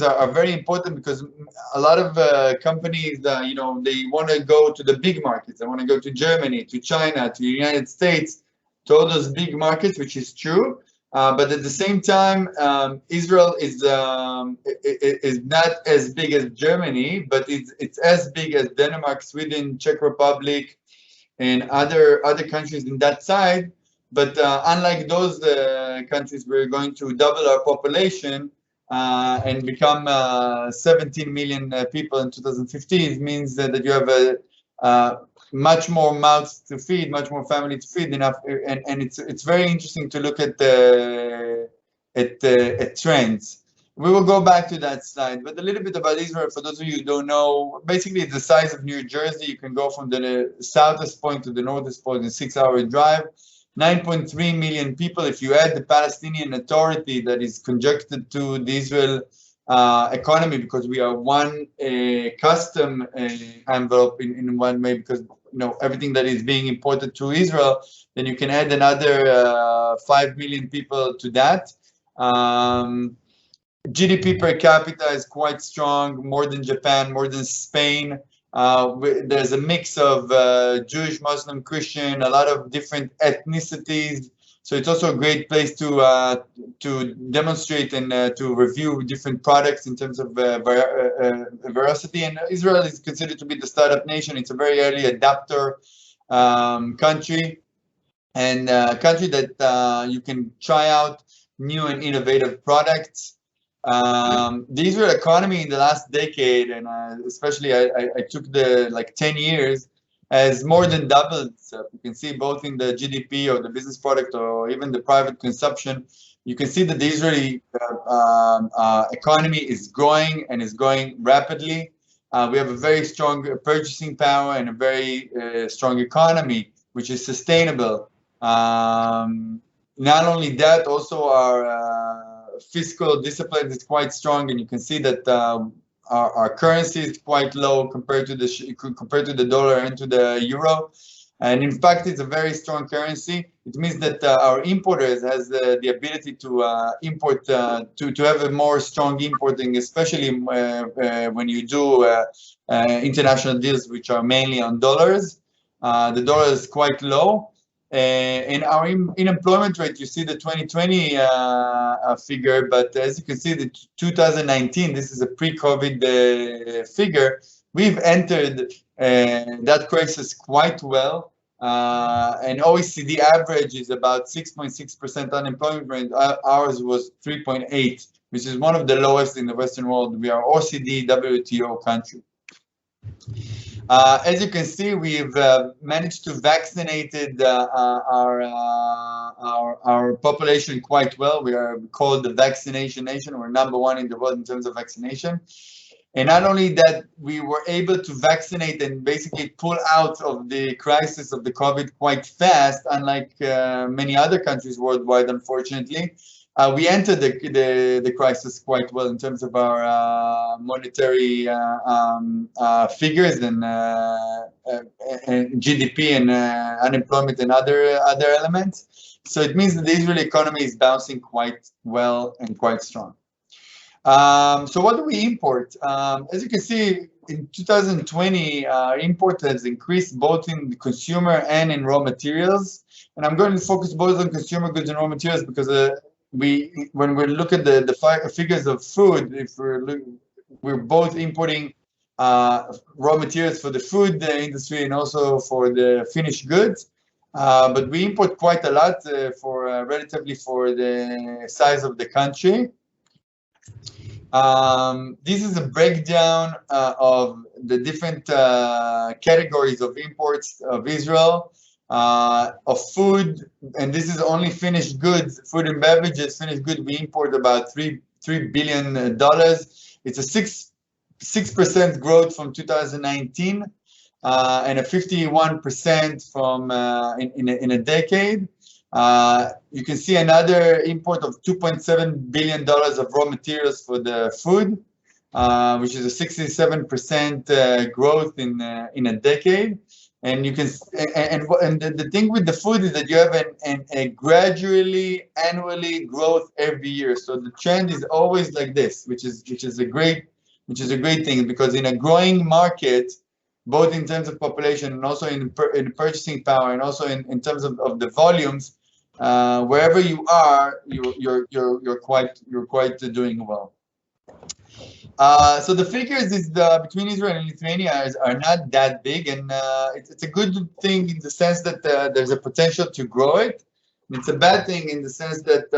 are very important because a lot of companies, you know, they want to go to the big markets. They want to go to Germany, to China, to the United States, to all those big markets, which is true. But at the same time, Israel is not as big as Germany, but it's as big as Denmark, Sweden, Czech Republic, and other countries in that side. But unlike those countries, we're going to double our population and become 17 million people in 2050. It means that you have a much more mouths to feed, much more family to feed. Enough, and it's very interesting to look at trends. We will go back to that slide, but a little bit about Israel for those of you who don't know. Basically, it's the size of New Jersey. You can go from the southest point to the northest point in a 6-hour drive. 9.3 million people. If you add the Palestinian Authority that is conjectured to the Israel economy, because we are one custom envelope in one way, because you know everything that is being imported to Israel, then you can add another 5 million people to that. GDP per capita is quite strong, more than Japan, more than Spain. There's a mix of Jewish, Muslim, Christian, a lot of different ethnicities. So it's also a great place to demonstrate and to review different products in terms of veracity. And Israel is considered to be the startup nation. It's a very early adapter country, and a country that you can try out new and innovative products. The Israel economy in the last decade, and especially I took the 10 years, has more than doubled. So you can see both in the GDP or the business product or even the private consumption. You can see that the Israeli economy is growing and is growing rapidly. We have a very strong purchasing power and a very strong economy, which is sustainable. Not only that, also our fiscal discipline is quite strong, and you can see that our currency is quite low compared to the dollar and to the euro. And in fact, it's a very strong currency. It means that our importers has the ability to import, to have a more strong importing, especially when you do international deals, which are mainly on dollars. The dollar is quite low. And our unemployment rate, you see the 2020 figure, but as you can see, the 2019, this is a pre-COVID figure. We've entered that crisis quite well, and OECD average is about 6.6% unemployment rate. Ours was 3.8, which is one of the lowest in the Western world. We are OECD WTO country. As you can see, we've managed to vaccinate our population quite well. We are called the vaccination nation. We're #1 in the world in terms of vaccination. And not only that, we were able to vaccinate and basically pull out of the crisis of the COVID quite fast, unlike many other countries worldwide, unfortunately. We entered the crisis quite well in terms of our monetary figures and GDP and unemployment and other elements. So it means that the Israeli economy is bouncing quite well and quite strong. So what do we import? As you can see, in 2020, import has increased both in the consumer and in raw materials. And I'm going to focus both on consumer goods and raw materials because when we look at the figures of food, if we're both importing raw materials for the food industry and also for the finished goods, but we import quite a lot relatively for the size of the country. This is a breakdown of the different categories of imports of Israel. Of food, and this is only finished goods, food and beverages, finished goods, we import about $3 billion. It's a 6% growth from 2019 and a 51% from in a decade. You can see another import of $2.7 billion of raw materials for the food, which is a 67% growth in a decade. And you can, and the thing with the food is that you have a gradually annually growth every year. So the trend is always like this, which is a great thing, because in a growing market, both in terms of population and also in purchasing power, and also in terms of the volumes, wherever you are, you're quite doing well. So the figures between Israel and Lithuania are not that big, and it's a good thing in the sense that there's a potential to grow it. It's a bad thing in the sense that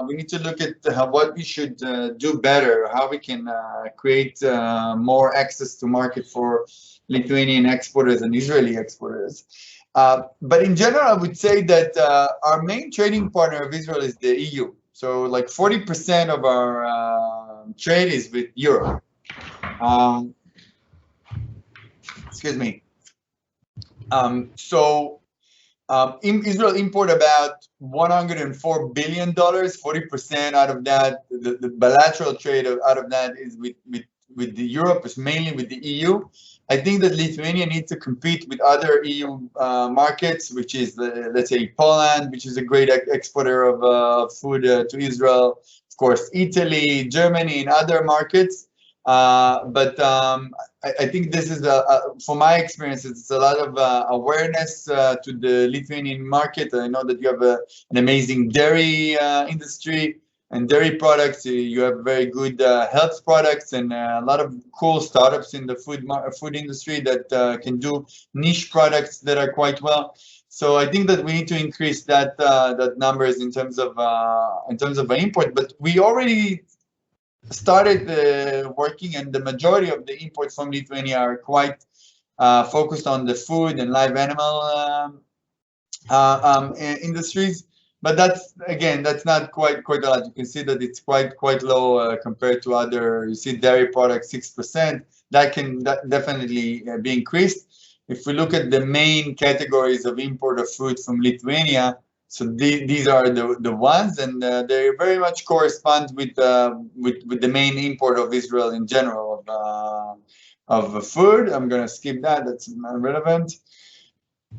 we need to look at what we should do better, how we can create more access to market for Lithuanian exporters and Israeli exporters. But in general, I would say that our main trading partner of Israel is the EU. So like 40% of our trade is with Europe. Excuse me. Israel import about $104 billion. 40% out of that, the bilateral trade out of that is with the Europe, is mainly with the EU. I think that Lithuania needs to compete with other EU markets, which is, let's say, Poland, which is a great exporter of food to Israel. Of course, Italy, Germany, and other markets. But I think this is, from my experience, it's a lot of awareness to the Lithuanian market. I know that you have an amazing dairy industry and dairy products. You have very good health products, and a lot of cool startups in the food industry that can do niche products that are quite well. So I think that we need to increase that numbers in terms of import. But we already started working, and the majority of the imports from Lithuania are quite focused on the food and live animal industries. But that's not quite a lot. You can see that it's quite low compared to other. You see dairy products 6%. That can definitely be increased. If we look at the main categories of import of food from Lithuania, so these are the ones, and they very much correspond with the main import of Israel in general of food. I'm gonna skip that. That's not relevant.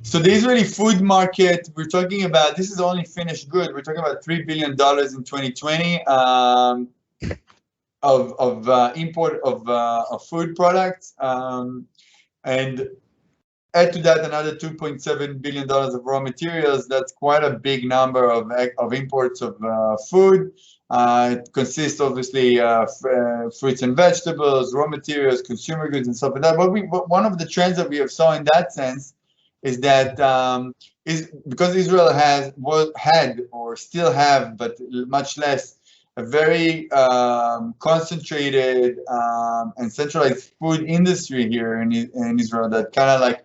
So the Israeli food market, we're talking about, this is only finished good. We're talking about $3 billion in 2020 of import of food products, and add to that another $2.7 billion of raw materials. That's quite a big number of imports of food. It consists obviously of fruits and vegetables, raw materials, consumer goods, and stuff like that. But one of the trends that we have saw in that sense is that because Israel had or still have, but much less, a very concentrated and centralized food industry here in Israel that kind of like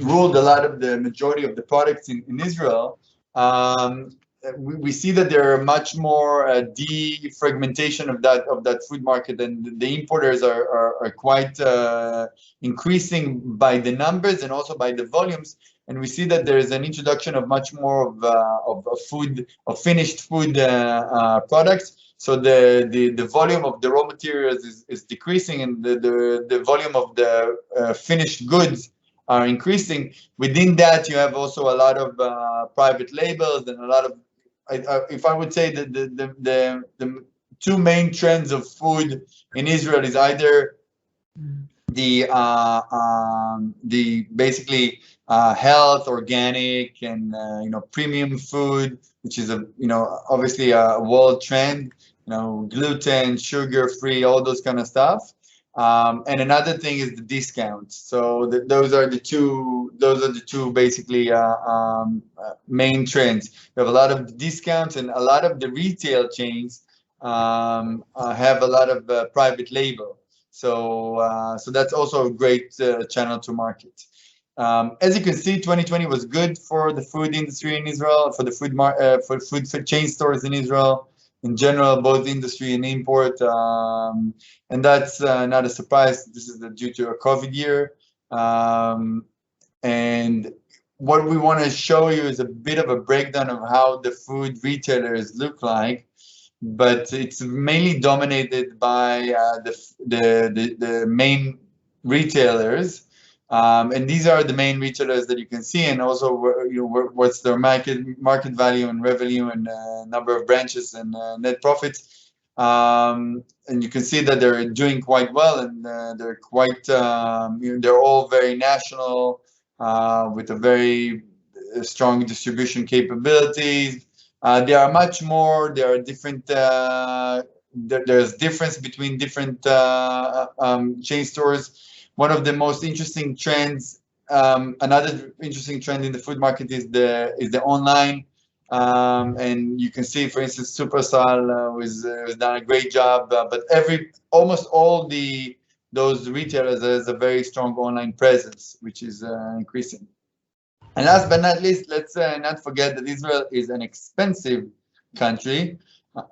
ruled a lot of the majority of the products in Israel. We see that there are much more defragmentation of that food market, and the importers are quite increasing by the numbers and also by the volumes. And we see that there is an introduction of much more of finished food products. So the volume of the raw materials is decreasing, and the volume of the finished goods are increasing. Within that, you have also a lot of private labels and a lot of, if I would say that the two main trends of food in Israel is either the basically health, organic, and premium food, which is obviously a world trend. Gluten, sugar-free, all those kind of stuff. And another thing is the discounts. So those are the two basically main trends. We have a lot of discounts, and a lot of the retail chains have a lot of private label. So that's also a great channel to market. As you can see, 2020 was good for the food industry in Israel, for the food chain stores in Israel. In general, both industry and import, and that's not a surprise. This is due to a COVID year, and what we want to show you is a bit of a breakdown of how the food retailers look like, but it's mainly dominated by the main retailers, And these are the main retailers that you can see, and also what's their market value and revenue and number of branches and net profits. And you can see that they're doing quite well, and they're quite they're all very national with a very strong distribution capabilities. There are much more. There are different. There's difference between different chain stores. One of the most interesting trends, another interesting trend in the food market is the online, and you can see, for instance, Supersal has done a great job, but almost all those retailers has a very strong online presence, which is increasing. And last but not least, let's not forget that Israel is an expensive country.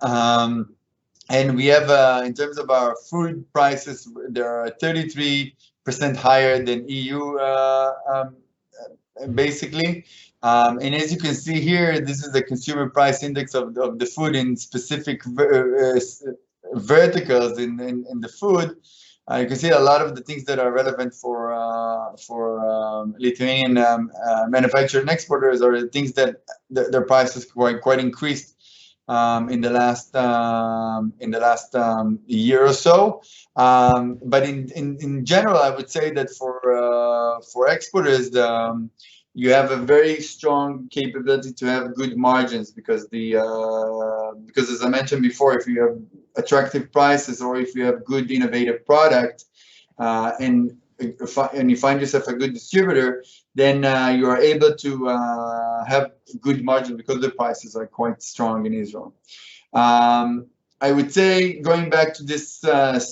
And we have, in terms of our food prices, there are 33% higher than EU, basically. And as you can see here, this is the consumer price index of the food in specific verticals in the food. You can see a lot of the things that are relevant for Lithuanian manufacturers and exporters are the things that their prices quite increased in the last year or so. But in general, I would say that for exporters, you have a very strong capability to have good margins because because as I mentioned before, if you have attractive prices or if you have good innovative product and you find yourself a good distributor, then you are able to have good margin because the prices are quite strong in Israel. I would say, going back to this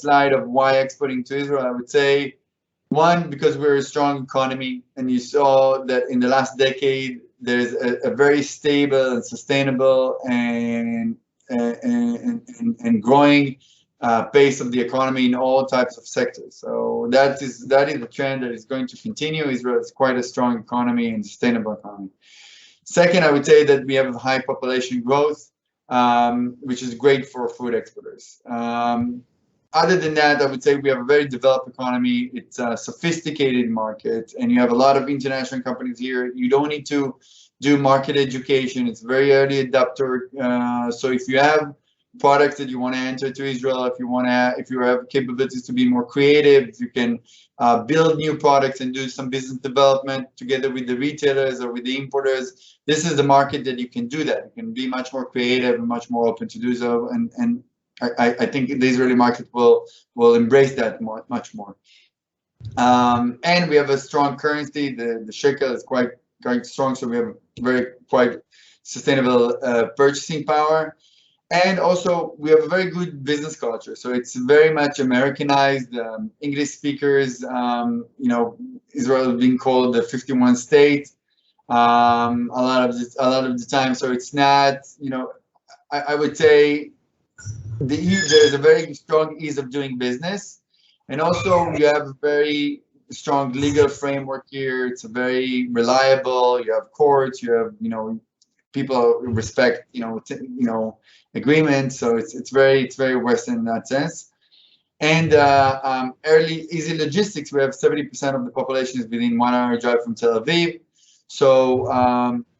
slide of why exporting to Israel, I would say, one, because we're a strong economy, and you saw that in the last decade, there's a very stable and sustainable and growing pace of the economy in all types of sectors. So that is a trend that is going to continue. Israel is quite a strong economy and sustainable economy. Second, I would say that we have high population growth, which is great for food exporters. Other than that, I would say we have a very developed economy. It's a sophisticated market, and you have a lot of international companies here. You don't need to do market education. It's very early adopter. So if you have products that you want to enter to Israel, if you have capabilities to be more creative, if you can build new products and do some business development together with the retailers or with the importers, this is the market that you can do that. You can be much more creative and much more open to do so. And I think the Israeli market will embrace that much more. And we have a strong currency. The shekel is quite strong, so we have quite sustainable purchasing power. And also, we have a very good business culture. So it's very much Americanized. English speakers, Israel is being called the 51 state a lot of the time. So it's not, I would say there's a very strong ease of doing business. And also, we have a very strong legal framework here. It's very reliable. You have courts. You have, people respect, agreements. So it's very Western in that sense. And easy logistics. We have 70% of the population is within 1 hour drive from Tel Aviv. So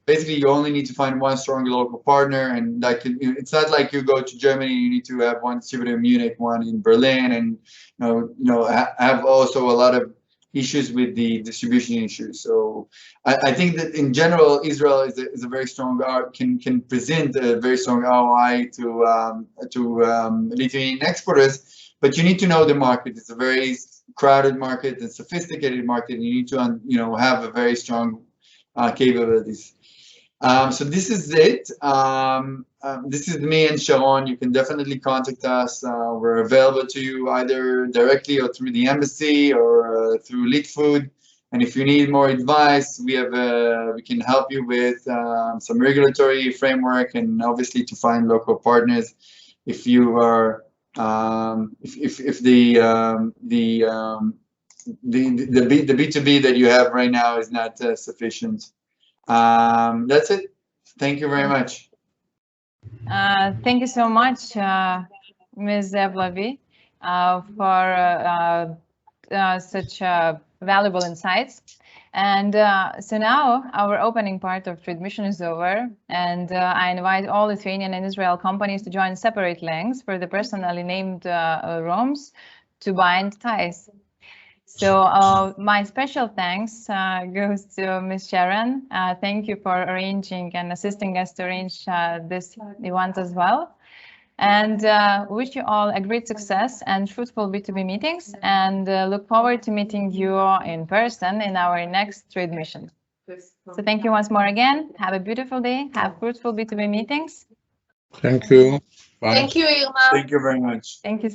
basically, you only need to find one strong local partner, and that can. It's not like you go to Germany. You need to have one distributor in Munich, one in Berlin, and have also a lot of issues with the distribution issues. So I think that in general, Israel is a very strong can present a very strong ROI to Lithuanian exporters, but you need to know the market. It's a very crowded market and sophisticated market, and you need to have a very strong capabilities. So this is it. This is me and Sharon. You can definitely contact us. We're available to you either directly or through the embassy or through Litfood. And if you need more advice, we can help you with some regulatory framework and obviously to find local partners. If you are, if the B2B that you have right now is not sufficient. That's it. Thank you very much. Thank you so much, Ms. Lavie, for such a valuable insights. And so now our opening part of trade mission is over, and I invite all Lithuanian and Israel companies to join separate links for the personally named rooms to bind ties. So my special thanks goes to Ms. Sharon. Thank you for arranging and assisting us to arrange this event as well. And wish you all a great success and fruitful B2B meetings, and look forward to meeting you in person in our next trade mission. So thank you once more again. Have a beautiful day. Have fruitful B2B meetings. Thank you. Bye. Thank you, Irma. Thank you very much. Thank you.